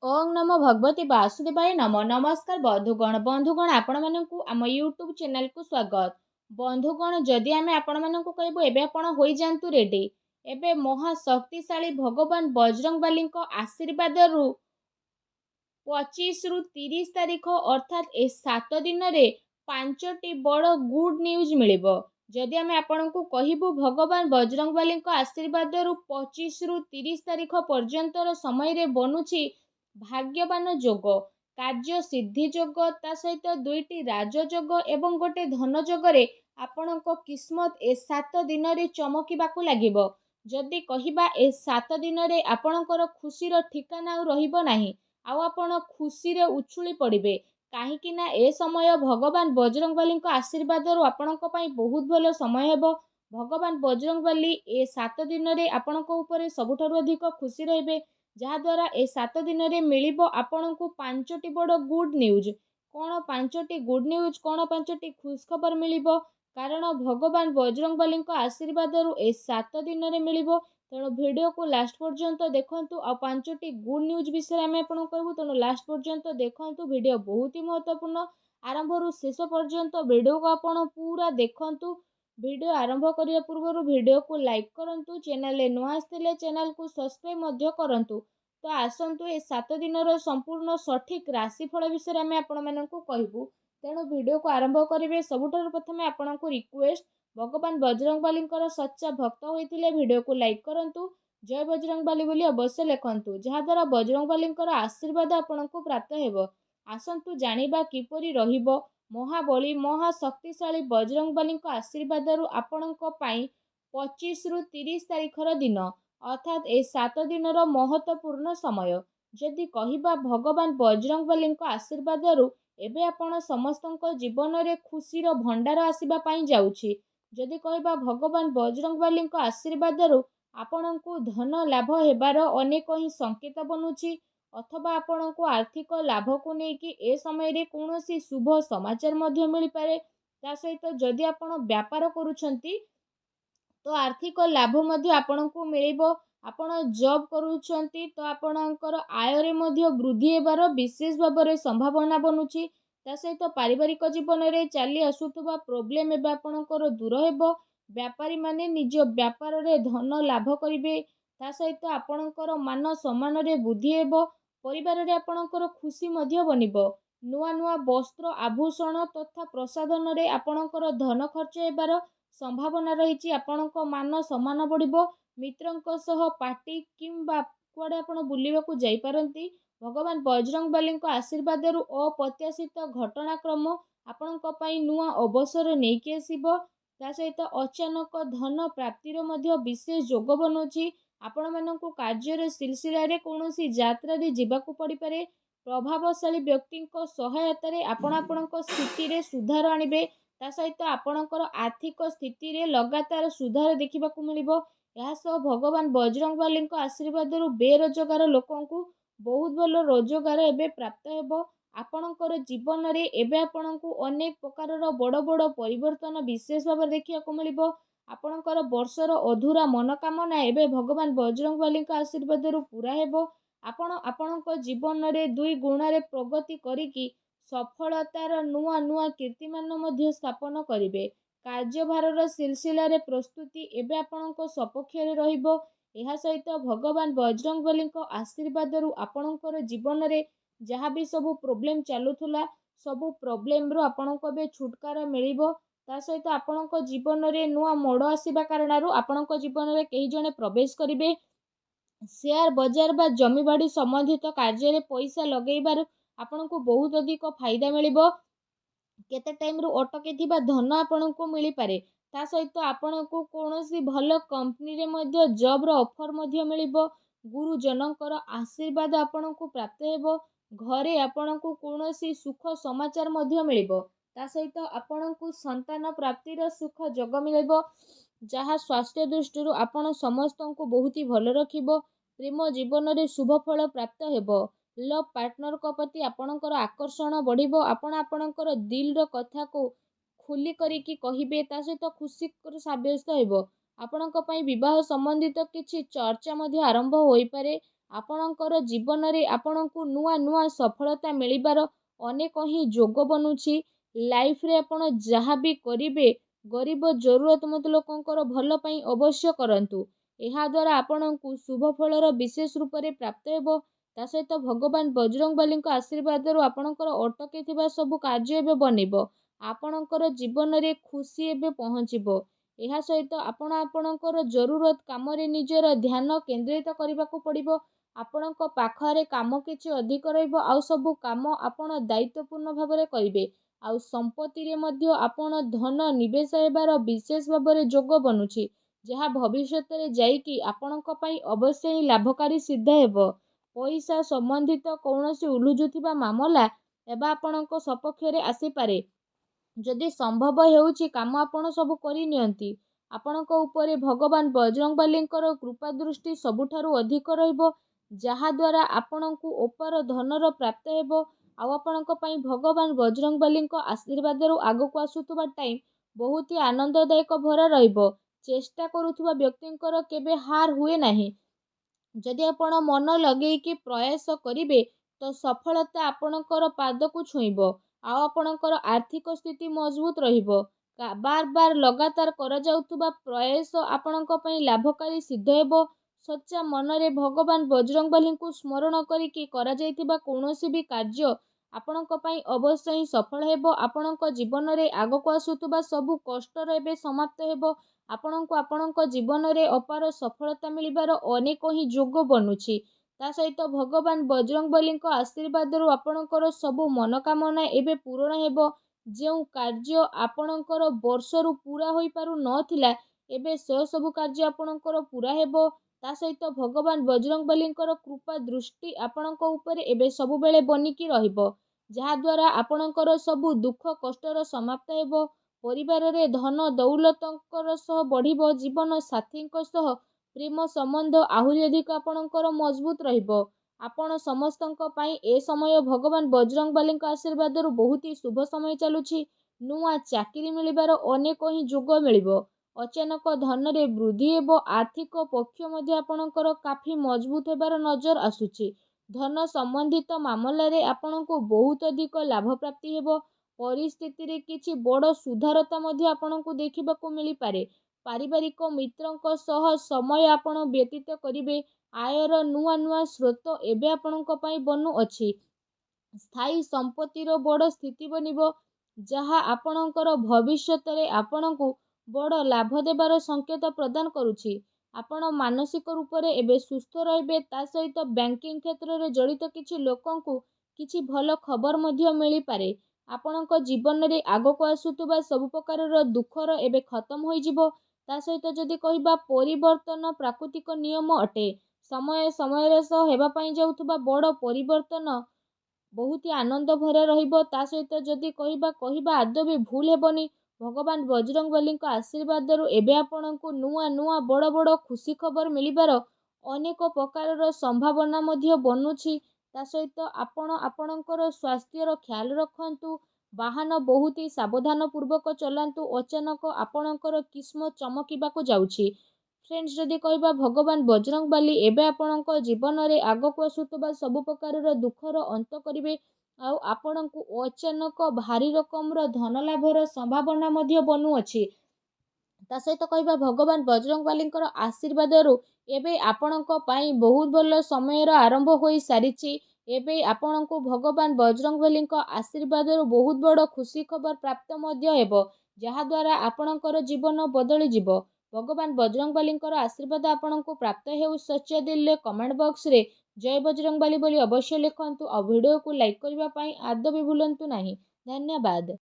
ओं नमो भगवती वासुदेवाय नमो नमस्कार बंधुगण आपण मानकु आम यूट्यूब चैनल को स्वागत। बंधुगण जदि आमे आपण मानकु कहबो एबे आपण होई जानतु रेडी। एबे महाशक्तिशाली भगवान बजरंगबली आशीर्वाद रु 25 रु 30 तारीख अर्थात ए 7 दिन रे 5टी बड़ गुड न्यूज मिलिबो। जदि आमे आपनकु कहिबु भगवान बजरंगबली आशीर्वाद रु 25 रु 30 तारीख पर्यंतर समय रे बनुछि भाग्यवान जोग, कार्य सिद्धि जोग, ता सहित 2टी राजयोग एवं गोटे धन जोगरे आपणको किस्मत ए 7 दिन रे चमकिबाकू लागिबो। जदि कहिबा ए 7 दिन रे आपणकर खुशीर ठिकाना रहिबो नाही, आउ आपण खुशी रे उछुली पड़िबे काहेकि ना ए समय भगवान बजरंगबली आशीर्वाद रु आपणको पई बहुत भलो समय हेबो। भगवान बजरंगबली ए 7 दिन रे आपणको ऊपर सबुठारु अधिक खुशी रहिबे, जहाद्वारा ए 7 दिन रे मिलिबो आपणको 5टी बड़ गुड न्यूज। कौन 5टी गुड न्यूज, कौन 5टी खुश खबर मिलिबो, कारण भगवान बजरंगबली आशीर्वाद रु ए 7 दिन रे मिलिबो। तेणु वीडियो को लास्ट पर्यंत देखंतु आ 5टी गुड न्यूज विषय आमे आपन कहबो, तेणु लास्ट पर्यंत देखंतु। वीडियो बहुत ही महत्वपूर्ण, आरंभ रु शेष पर्यंत वीडियो को आपन पूरा देखंतु। वीडियो आरंभ करिया पूर्व वीडियो को लाइक करंतु, चैनल ले नुआ आस्थिले चैनल को सब्सक्राइब मध्य करंतु। तो आसंतु ए 7 दिनर संपूर्ण सठिक राशिफल विषय आमे आपण मानकु कहबू। तेणु वीडियो को आरंभ करिवे सबुठारु प्रथमे आपणको रिक्वेस्ट, भगवान बजरंगबली सच्चा भक्त होइतिले वीडियो को लाइक करंतु, जय बजरंगबली बोली अवश्य लिखंतु, जहाद्वारा बजरंगबली आशीर्वाद आपणको प्राप्त हेबो। आसंतु जानिबा किपरि रहिबो महाबली महाशक्तिशाली बजरंगबली आशीर्वाद रु आपणको पई 25 रु 30 तारीखर दिन अर्थात ए 7 दिनर महत्वपूर्ण समय। जदि कहिबा भगवान बजरंगबली आशीर्वाद रु एबे आपण समस्तଙ୍କ जीवन रे खुशीर भंडार आसीबा पई जाउछि। जदि कहिबा भगवान बजरंगबली आशीर्वाद रु आपणको धन लाभ हेबार अनेक ही संकेत बनुछि, अथवा आपणको आर्थिक लाभ को नेकी ए समय रे कोनोसी शुभ समाचार मध्य मिल पारे। ता सहित जदि आपण व्यापार करूछंती तो आर्थिक लाभ मध्य आपणको मिलिबो। आपण जॉब करूछंती तो आपणकर आय रे मध्य वृद्धि हेबार विशेष भाବରେ संभावना बनुछि। ता सहित पारिवारिक जीवन रे चली आसुथबा प्रॉब्लम एबा आपणकर दूर हेबो। व्यापारी माने निज व्यापार रे धन लाभ करिवे। ता सहित आपणकर मान सम्मान रे वृद्धि हेबो। परिवार रे आपणकर खुशी मध्य बनिबो। नुआ नुआ वस्त्र आभूषण तथा प्रसाधन रे आपणकर धन खर्च हेबार संभावना रही। आपणको मान सम्मान बढ़िबो। मित्रंक सह पार्टी किंबा कुआडे आपण बुलिबाकू जाई पारंती। भगवान बजरंगबली आशीर्वाद रु अप्रत्याशित घटनाक्रम आपणको पई नुआ अवसर नेकी आसीबो। ता सहित अचानक धन प्राप्तिर मध्य विशेष जोग बनुछि। आपण मानकू कार्यर सिलसिला रे कोनोसी यात्रा रे जिबाकू पड़ी पारे। प्रभावशाली व्यक्तिंक सहायता रे आपण आपणको स्थिति रे सुधार आनिबे। ता सहित आपणकर आर्थिक स्थिति रे लगातार सुधार देखिबाकू मिलिबो। ଏହା ସହ ଭଗବାନ ବଜରଙ୍ଗବାଲୀଙ୍କ ଆଶୀର୍ବାଦରୁ ବେରୋଜଗାର ଲୋକଙ୍କୁ ବହୁତ ଭଲ ରୋଜଗାର ଏବେ ପ୍ରାପ୍ତ ହେବ। ଆପଣଙ୍କର ଜୀବନରେ ଏବେ ଆପଣଙ୍କୁ ଅନେକ ପ୍ରକାରର ବଡ଼ ବଡ଼ ପରିବର୍ତ୍ତନ ବିଶେଷ ଭାବରେ ଦେଖିବାକୁ ମିଳିବ। ଆପଣଙ୍କର ବର୍ଷର ଅଧୁରା ମନୋକାମନା ଏବେ ଭଗବାନ ବଜରଙ୍ଗବାଲୀଙ୍କ ଆଶୀର୍ବାଦରୁ ପୂରା ହେବ। ଆପଣ ଆପଣଙ୍କ ଜୀବନରେ 2 ଗୁଣରେ ପ୍ରଗତି କରିକି ସଫଳତାର ନୂଆ ନୂଆ କୀର୍ତ୍ତିମାନ ମଧ୍ୟ ସ୍ଥାପନ କରିବେ। କାର୍ଯ୍ୟଭାରର ସିଲସିଲାରେ ପ୍ରସ୍ତୁତି ଏବେ ଆପଣଙ୍କ ସପକ୍ଷରେ ରହିବ। ଏହା ସହିତ ଭଗବାନ ବଜରଙ୍ଗବଲୀଙ୍କ ଆଶୀର୍ବାଦରୁ ଆପଣଙ୍କର ଜୀବନରେ ଯାହା ବି ସବୁ ପ୍ରୋବ୍ଲେମ ଚାଲୁଥିଲା ସବୁ ପ୍ରୋବ୍ଲେମରୁ ଆପଣଙ୍କୁ ଏବେ ଛୁଟକାରା ମିଳିବ। ତା ସହିତ ଆପଣଙ୍କ ଜୀବନରେ ନୂଆ ମୋଡ଼ ଆସିବା କାରଣରୁ ଆପଣଙ୍କ ଜୀବନରେ କେହି ଜଣେ ପ୍ରବେଶ କରିବେ। ସେୟାର ବଜାର ବା ଜମିବାଡ଼ି ସମ୍ବନ୍ଧିତ କାର୍ଯ୍ୟରେ ପଇସା ଲଗେଇବାରୁ ଆପଣଙ୍କୁ ବହୁତ ଅଧିକ ଫାଇଦା ମିଳିବ। केते टाइम रु अटकी थिबा धन आपनको मिली पारे। ता सहित आपनको कोनोसी भलो कंपनी रे मध्य जॉब रो ऑफर मध्य मिलिबो। गुरुजनकर आशीर्वाद आपनको प्राप्त हेबो। घरे आपनको कोनोसी सुख समाचार मध्य मिलिबो। ता सहित आपनको संतान प्राप्ति रो सुख जग मिलिबो, जहा स्वास्थ्य दृष्टि रु आपण समस्तनको बहुत ही भलो रखिबो। प्रेम जीवन रे शुभ फल प्राप्त हेबो। लव पार्टनर को प्रति आपणकर आकर्षण बढ़िबो। आपण आपणकर दिल रो कथा को खुली करिकी कहिबे। ता सहित खुशी कर साब्यस्त हेबो। आपणक पई विवाह संबंधित किछि चर्चा मध्य आरंभ होई पारे। ଆପଣଙ୍କର ଜୀବନରେ ଆପଣଙ୍କୁ ନୂଆ ନୂଆ ସଫଳତା ମିଳିବାର ଅନେକ ହିଁ ଯୋଗ ବନୁଛି। ଲାଇଫରେ ଆପଣ ଯାହା ବି କରିବେ ଗରିବ ଜରୁରତମନ୍ଦ ଲୋକଙ୍କର ଭଲ ପାଇଁ ଅବଶ୍ୟ କରନ୍ତୁ। ଏହାଦ୍ୱାରା ଆପଣଙ୍କୁ ଶୁଭ ଫଳର ବିଶେଷ ରୂପରେ ପ୍ରାପ୍ତ ହେବ। ତା ସହିତ ଭଗବାନ ବଜରଙ୍ଗବାଲୀଙ୍କ ଆଶୀର୍ବାଦରୁ ଆପଣଙ୍କର ଅଟକିଥିବା ସବୁ କାର୍ଯ୍ୟ ଏବେ ବନିବ। ଆପଣଙ୍କର ଜୀବନରେ ଖୁସି ଏବେ ପହଞ୍ଚିବ। ଏହା ସହିତ ଆପଣ ଆପଣଙ୍କର ଜରୁରତ କାମରେ ନିଜର ଧ୍ୟାନ କେନ୍ଦ୍ରିତ କରିବାକୁ ପଡ଼ିବ। ଆପଣଙ୍କ ପାଖରେ କାମ କିଛି ଅଧିକ ରହିବ, ଆଉ ସବୁ କାମ ଆପଣ ଦାୟିତ୍ୱପୂର୍ଣ୍ଣ ଭାବରେ କରିବେ। ଆଉ ସମ୍ପତ୍ତିରେ ମଧ୍ୟ ଆପଣ ଧନ ନିବେଶ ହେବାର ବିଶେଷ ଭାବରେ ଯୋଗ ବନୁଛି, ଯାହା ଭବିଷ୍ୟତରେ ଯାଇକି ଆପଣଙ୍କ ପାଇଁ ଅବଶ୍ୟ ହିଁ ଲାଭକାରୀ ସିଦ୍ଧ ହେବ। ପଇସା ସମ୍ବନ୍ଧିତ କୌଣସି ଉଲୁଝୁଥିବା ମାମଲା ଏବେ ଆପଣଙ୍କ ସପକ୍ଷରେ ଆସିପାରେ। ଯଦି ସମ୍ଭବ ହେଉଛି କାମ ଆପଣ ସବୁ କରିନିଅନ୍ତି। ଆପଣଙ୍କ ଉପରେ ଭଗବାନ ବଜରଙ୍ଗବାଲୀଙ୍କର କୃପା ଦୃଷ୍ଟି ସବୁଠାରୁ ଅଧିକ ରହିବ, ଯାହାଦ୍ୱାରା ଆପଣଙ୍କୁ ଅପାର ଧନର ପ୍ରାପ୍ତ ହେବ। ଆଉ ଆପଣଙ୍କ ପାଇଁ ଭଗବାନ ବଜରଙ୍ଗବାଲୀଙ୍କ ଆଶୀର୍ବାଦରୁ ଆଗକୁ ଆସୁଥିବା ଟାଇମ୍ ବହୁତ ହି ଆନନ୍ଦଦାୟକ ଭରା ରହିବ। ଚେଷ୍ଟା କରୁଥିବା ବ୍ୟକ୍ତିଙ୍କର କେବେ ହାର ହୁଏ ନାହିଁ। ଯଦି ଆପଣ ମନ ଲଗେଇକି ପ୍ରୟାସ କରିବେ ତ ସଫଳତା ଆପଣଙ୍କର ପାଦକୁ ଛୁଇଁବ। ଆଉ ଆପଣଙ୍କର ଆର୍ଥିକ ସ୍ଥିତି ମଜବୁତ ରହିବ। ବାର ବାର ଲଗାତାର କରାଯାଉଥିବା ପ୍ରୟାସ ଆପଣଙ୍କ ପାଇଁ ଲାଭକାରୀ ସିଦ୍ଧ ହେବ। ସଚ୍ଚା ମନରେ ଭଗବାନ ବଜରଙ୍ଗବାଲୀଙ୍କୁ ସ୍ମରଣ କରିକି କରାଯାଇଥିବା କୌଣସି ବି କାର୍ଯ୍ୟ ଆପଣଙ୍କ ପାଇଁ ଅବଶ୍ୟ ହିଁ ସଫଳ ହେବ। ଆପଣଙ୍କ ଜୀବନରେ ଆଗକୁ ଆସୁଥିବା ସବୁ କଷ୍ଟର ଏବେ ସମାପ୍ତ ହେବ। ଆପଣଙ୍କୁ ଆପଣଙ୍କ ଜୀବନରେ ଅପାର ସଫଳତା ମିଳିବାର ଅନେକ ହିଁ ଯୋଗ ବନୁଛି। ତା ସହିତ ଭଗବାନ ବଜରଙ୍ଗବାଲୀଙ୍କ ଆଶୀର୍ବାଦରୁ ଆପଣଙ୍କର ସବୁ ମନୋକାମନା ଏବେ ପୂରଣ ହେବ। ଯେଉଁ କାର୍ଯ୍ୟ ଆପଣଙ୍କର ବର୍ଷରୁ ପୂରା ହୋଇପାରୁ ନଥିଲା, ଏବେ ସେ ସବୁ କାର୍ଯ୍ୟ ଆପଣଙ୍କର ପୂରା ହେବ। ତା ସହିତ ଭଗବାନ ବଜରଙ୍ଗବାଲୀଙ୍କର କୃପା ଦୃଷ୍ଟି ଆପଣଙ୍କ ଉପରେ ଏବେ ସବୁବେଳେ ବନିକି ରହିବ, ଯାହାଦ୍ୱାରା ଆପଣଙ୍କର ସବୁ ଦୁଃଖ କଷ୍ଟର ସମାପ୍ତ ହେବ। ପରିବାରରେ ଧନ ଦୌଲତଙ୍କର ସହ ବଢ଼ିବ। ଜୀବନ ସାଥୀଙ୍କ ସହ ପ୍ରେମ ସମ୍ବନ୍ଧ ଆହୁରି ଅଧିକ ଆପଣଙ୍କର ମଜବୁତ ରହିବ। ଆପଣ ସମସ୍ତଙ୍କ ପାଇଁ ଏ ସମୟ ଭଗବାନ ବଜରଙ୍ଗବାଲୀଙ୍କ ଆଶୀର୍ବାଦରୁ ବହୁତ ହି ଶୁଭ ସମୟ ଚାଲୁଛି। ନୂଆ ଚାକିରି ମିଳିବାର ଅନେକ ହିଁ ଯୋଗ ମିଳିବ। ଅଚାନକ ଧନରେ ବୃଦ୍ଧି ହେବ। ଆର୍ଥିକ ପକ୍ଷ ମଧ୍ୟ ଆପଣଙ୍କର କାଫି ମଜବୁତ ହେବାର ନଜର ଆସୁଛି। ଧନ ସମ୍ବନ୍ଧିତ ମାମଲାରେ ଆପଣଙ୍କୁ ବହୁତ ଅଧିକ ଲାଭ ପ୍ରାପ୍ତି ହେବ। ପରିସ୍ଥିତିରେ କିଛି ବଡ଼ ସୁଧାରତା ମଧ୍ୟ ଆପଣଙ୍କୁ ଦେଖିବାକୁ ମିଳିପାରେ। ପାରିବାରିକ ମିତ୍ରଙ୍କ ସହ ସମୟ ଆପଣ ବ୍ୟତୀତ କରିବେ। ଆୟର ନୂଆ ନୂଆ ସ୍ରୋତ ଏବେ ଆପଣଙ୍କ ପାଇଁ ବନୁଅଛି। ସ୍ଥାୟୀ ସମ୍ପତ୍ତିର ବଡ଼ ସ୍ଥିତି ବନିବ, ଯାହା ଆପଣଙ୍କର ଭବିଷ୍ୟତରେ ଆପଣଙ୍କୁ ବଡ଼ ଲାଭ ଦେବାର ସଂକେତ ପ୍ରଦାନ କରୁଛି। ଆପଣ ମାନସିକ ରୂପରେ ଏବେ ସୁସ୍ଥ ରହିବେ। ତା ସହିତ ବ୍ୟାଙ୍କିଂ କ୍ଷେତ୍ରରେ ଜଡ଼ିତ କିଛି ଲୋକଙ୍କୁ କିଛି ଭଲ ଖବର ମଧ୍ୟ ମିଳିପାରେ। ଆପଣଙ୍କ ଜୀବନରେ ଆଗକୁ ଆସୁଥିବା ସବୁ ପ୍ରକାରର ଦୁଃଖର ଏବେ ଖତମ ହୋଇଯିବ। ତା ସହିତ ଯଦି କହିବା ପରିବର୍ତ୍ତନ ପ୍ରାକୃତିକ ନିୟମ ଅଟେ। ସମୟ ସମୟର ସହ ହେବା ପାଇଁ ଯାଉଥିବା ବଡ଼ ପରିବର୍ତ୍ତନ ବହୁତ ଆନନ୍ଦ ଭରା ରହିବ। ତା ସହିତ ଯଦି କହିବା ଆଦୌ ବି ଭୁଲ ହେବନି। ଭଗବାନ ବଜରଙ୍ଗବାଲୀଙ୍କ ଆଶୀର୍ବାଦରୁ ଏବେ ଆପଣଙ୍କୁ ନୂଆ ନୂଆ ବଡ଼ ବଡ଼ ଖୁସି ଖବର ମିଳିବାର ଅନେକ ପ୍ରକାରର ସମ୍ଭାବନା ମଧ୍ୟ ବନୁଛି। ତା ସହିତ ଆପଣ ଆପଣଙ୍କର ସ୍ୱାସ୍ଥ୍ୟର ଖ୍ୟାଲ ରଖନ୍ତୁ। ବାହନ ବହୁତ ହି ସାବଧାନ ପୂର୍ବକ ଚଲାନ୍ତୁ। ଅଚାନକ ଆପଣଙ୍କର କିସ୍ମତ ଚମକିବାକୁ ଯାଉଛି। ଫ୍ରେଣ୍ଡସ୍, ଯଦି କହିବା ଭଗବାନ ବଜରଙ୍ଗବାଲୀ ଏବେ ଆପଣଙ୍କ ଜୀବନରେ ଆଗକୁ ଆସୁଥିବା ସବୁ ପ୍ରକାରର ଦୁଃଖର ଅନ୍ତ କରିବେ। ଆଉ ଆପଣଙ୍କୁ ଅଚାନକ ଭାରି ରକମର ଧନ ଲାଭର ସମ୍ଭାବନା ମଧ୍ୟ ବନୁଅଛି। ତା ସହିତ କହିବା ଭଗବାନ ବଜରଙ୍ଗବାଲୀଙ୍କର ଆଶୀର୍ବାଦରୁ ଏବେ ଆପଣଙ୍କ ପାଇଁ ବହୁତ ଭଲ ସମୟର ଆରମ୍ଭ ହୋଇସାରିଛି। ଏବେ ଆପଣଙ୍କୁ ଭଗବାନ ବଜରଙ୍ଗବାଲୀଙ୍କ ଆଶୀର୍ବାଦରୁ ବହୁତ ବଡ଼ ଖୁସି ଖବର ପ୍ରାପ୍ତ ମଧ୍ୟ ହେବ, ଯାହାଦ୍ୱାରା ଆପଣଙ୍କର ଜୀବନ ବଦଳିଯିବ। ଭଗବାନ ବଜରଙ୍ଗବାଲୀଙ୍କର ଆଶୀର୍ବାଦ ଆପଣଙ୍କୁ ପ୍ରାପ୍ତ ହେଉ। ସଚ୍ଚା ଦିଲରେ କମେଣ୍ଟ ବକ୍ସରେ ଜୟ ବଜରଙ୍ଗବାଲୀ ବୋଲି ଅବଶ୍ୟ ଲେଖନ୍ତୁ। ଆଉ ଭିଡ଼ିଓକୁ ଲାଇକ୍ କରିବା ପାଇଁ ଆଦୌ ବି ଭୁଲନ୍ତୁ ନାହିଁ। ଧନ୍ୟବାଦ।